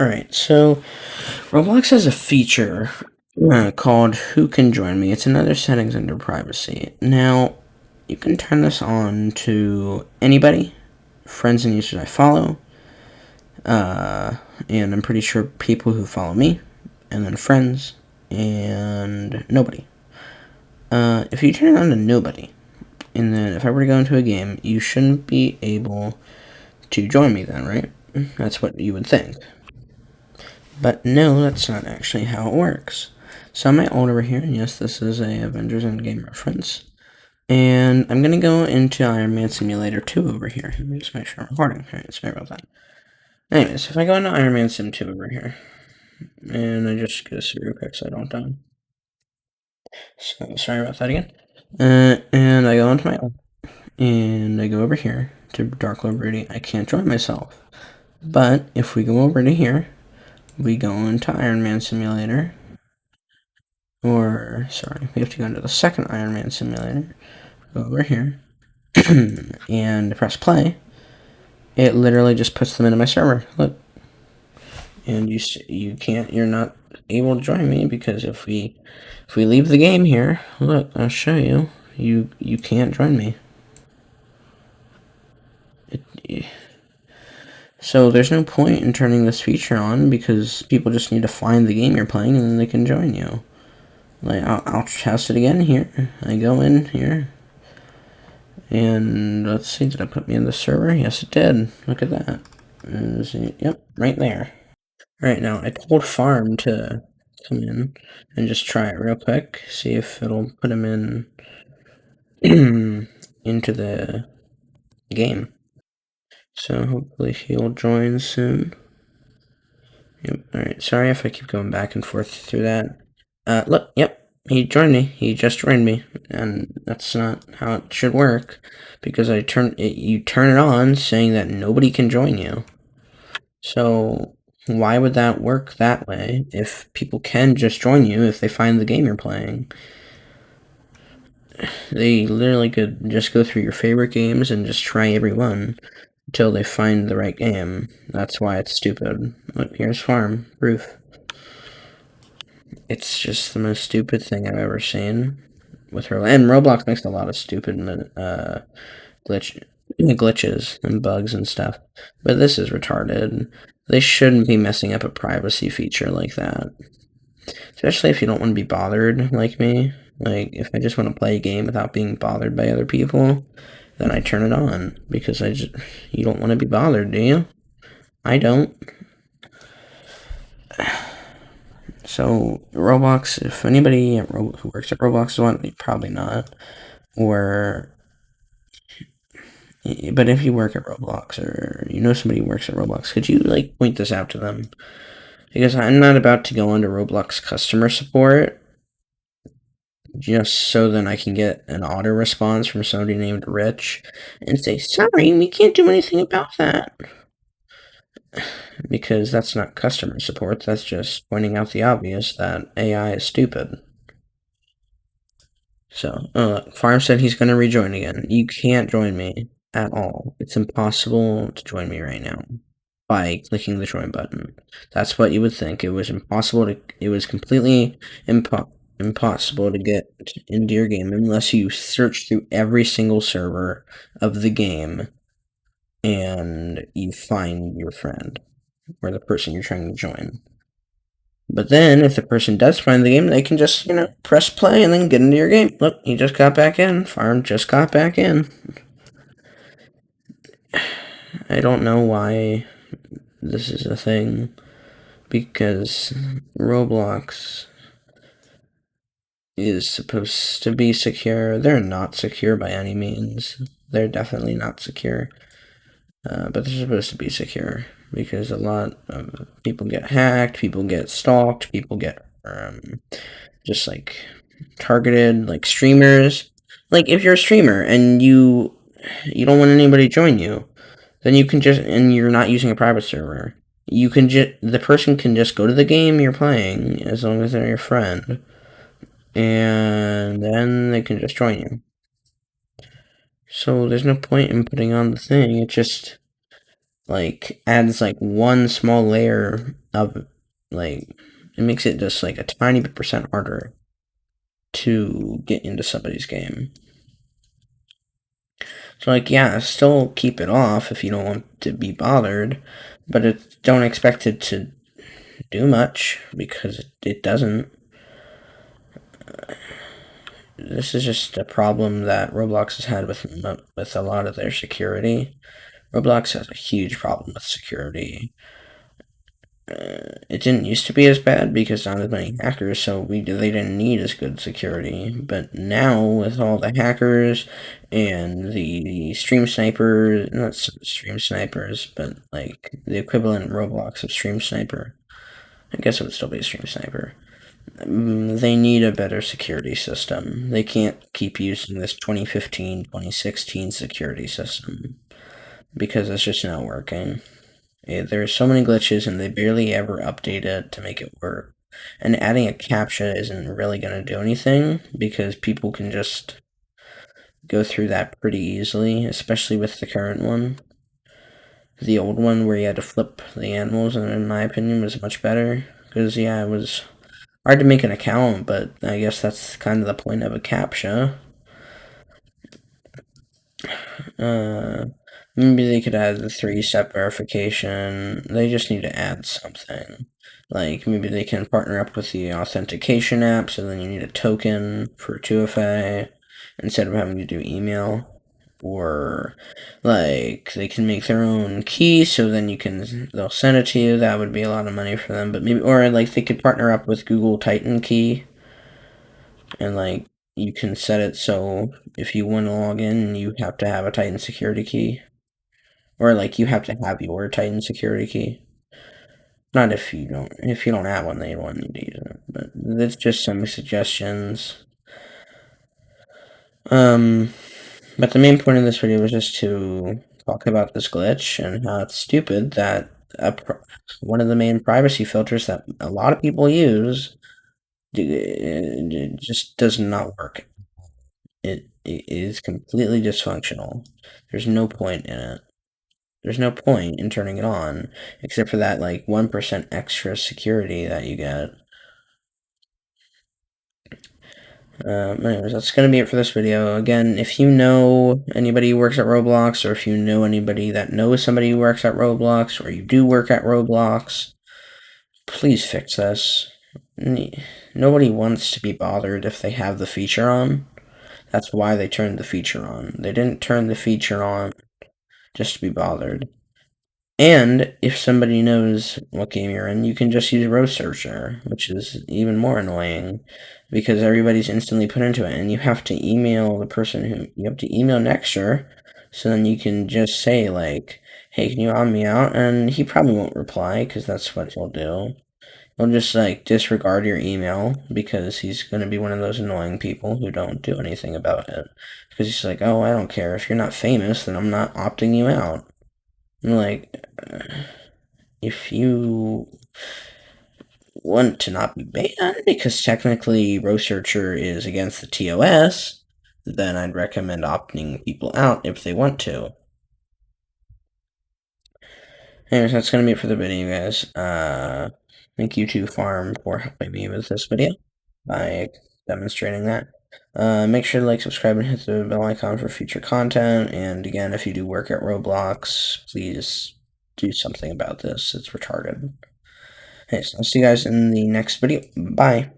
Alright, so Roblox has a feature called Who Can Join Me. It's another settings under privacy. Now, you can turn this on to anybody, friends and users I follow, and I'm pretty sure people who follow me, and then friends, and nobody. If you turn it on to nobody, and then if I were to go into a game, you shouldn't be able to join me then, right? That's what you would think. But no, that's not actually how it works. So I'm at alt over here, and yes, this is a Avengers Endgame reference. And I'm going to go into Iron Man Simulator 2 over here. Let me just make sure I'm recording. Alright, sorry about that. Anyways, if I go into Iron Man Sim 2 over here, and I just get a save real quick so I don't die. So, sorry about that again. And I go into my alt, and I go over here to Dark Lord Broody. I can't join myself. But if we go over to here, we go into Iron Man Simulator, or sorry, we have to go into the second Iron Man Simulator, go over here, and press play. It literally just puts them into my server. Look, and you're not able to join me because if we leave the game here, look, I'll show you. You can't join me. So there's no point in turning this feature on because people just need to find the game you're playing and then they can join you. Like, I'll test it again here. I go in here. And let's see, did I put me in the server? Yes, it did. Look at that. Yep, right there. Alright, now I told Farm to come in and just try it real quick. See if it'll put him in into the game. So hopefully he'll join soon. Yep, alright, sorry if I keep going back and forth through that. Look, yep, he joined me. He just joined me, and that's not how it should work, because you turn it on saying that nobody can join you. So why would that work that way if people can just join you if they find the game you're playing? They literally could just go through your favorite games and just try every one until they find the right game. That's why it's stupid. Look, here's Farm Roof. It's just the most stupid thing I've ever seen with her. And Roblox makes a lot of stupid glitches and bugs and stuff. But this is retarded. They shouldn't be messing up a privacy feature like that. Especially if you don't want to be bothered like me. Like, if I just want to play a game without being bothered by other people, then I turn it on. Because you don't want to be bothered, do you? I don't. So, Roblox, if anybody who works at Roblox wants, probably not. Or, but if you work at Roblox or you know somebody who works at Roblox, could you, like, point this out to them? Because I'm not about to go onto Roblox customer support just so then I can get an auto response from somebody named Rich and say, sorry, we can't do anything about that. Because that's not customer support, that's just pointing out the obvious that AI is stupid. So, Farm said he's going to rejoin again. You can't join me at all. It's impossible to join me right now by clicking the join button. That's what you would think. It was completely impossible to get into your game unless you search through every single server of the game and you find your friend or the person you're trying to join. But then, if the person does find the game, they can just, press play and then get into your game. Look, he just got back in. Farm just got back in. I don't know why this is a thing, because Roblox is supposed to be secure. They're not secure by any means. They're definitely not secure. But they're supposed to be secure, because a lot of people get hacked, people get stalked, people get just like targeted, like streamers. Like, if you're a streamer and you don't want anybody to join you, then you can just, and you're not using a private server, the person can just go to the game you're playing as long as they're your friend, and then they can just join you. So there's no point in putting on the thing. It just, like adds like one small layer of like it makes it just like a tiny percent harder to get into somebody's game. So like yeah, still keep it off if you don't want to be bothered, but don't expect it to do much because it doesn't. This is just a problem that Roblox has had with a lot of their security. Roblox has a huge problem with security. It didn't used to be as bad because not as many hackers, so they didn't need as good security. But now with all the hackers and the stream snipers, not stream snipers, but like the equivalent in Roblox of stream sniper. I guess it would still be a stream sniper. They need a better security system. They can't keep using this 2015, 2016 security system because it's just not working. There's so many glitches and they barely ever update it to make it work. And adding a CAPTCHA isn't really going to do anything because people can just go through that pretty easily, especially with the current one. The old one where you had to flip the animals, and in my opinion, was much better. Because, yeah, it was hard to make an account, but I guess that's kind of the point of a CAPTCHA. Maybe they could add the 3-step verification. They just need to add something. Like, maybe they can partner up with the authentication app, so then you need a token for 2FA instead of having to do email. Or, like, they can make their own key, so then they'll send it to you. That would be a lot of money for them. But maybe, or, like, they could partner up with Google Titan Key, and, like, you can set it so if you want to log in, you have to have a Titan security key. Or like you have to have your Titan security key. Not if you don't. If you don't have one, they won't need to use it. But that's just some suggestions. But the main point of this video was just to talk about this glitch and how it's stupid that one of the main privacy filters that a lot of people use just does not work. It is completely dysfunctional. There's no point in it. There's no point in turning it on, except for that, like, 1% extra security that you get. Anyways, that's going to be it for this video. Again, if you know anybody who works at Roblox, or if you know anybody that knows somebody who works at Roblox, or you do work at Roblox, please fix this. Nobody wants to be bothered if they have the feature on. That's why they turned the feature on. They didn't turn the feature on just to be bothered. And if somebody knows what game you're in, you can just use Row Searcher, which is even more annoying because everybody's instantly put into it, and you have to email the person who you have to email Nexture, so then you can just say like, "Hey, can you opt me out?" And he probably won't reply because that's what he'll do. He'll just like disregard your email because he's gonna be one of those annoying people who don't do anything about it because he's like, "Oh, I don't care if you're not famous, then I'm not opting you out." I'm like, if you want to not be banned, because technically Row Searcher is against the TOS, then I'd recommend opting people out if they want to. Anyways, that's going to be it for the video, guys. Thank you to Farm for helping me with this video by demonstrating that. Make sure to like, subscribe, and hit the bell icon for future content. And again, if you do work at Roblox, please do something about this. It's retarded. Hey, so I'll see you guys in the next video. Bye.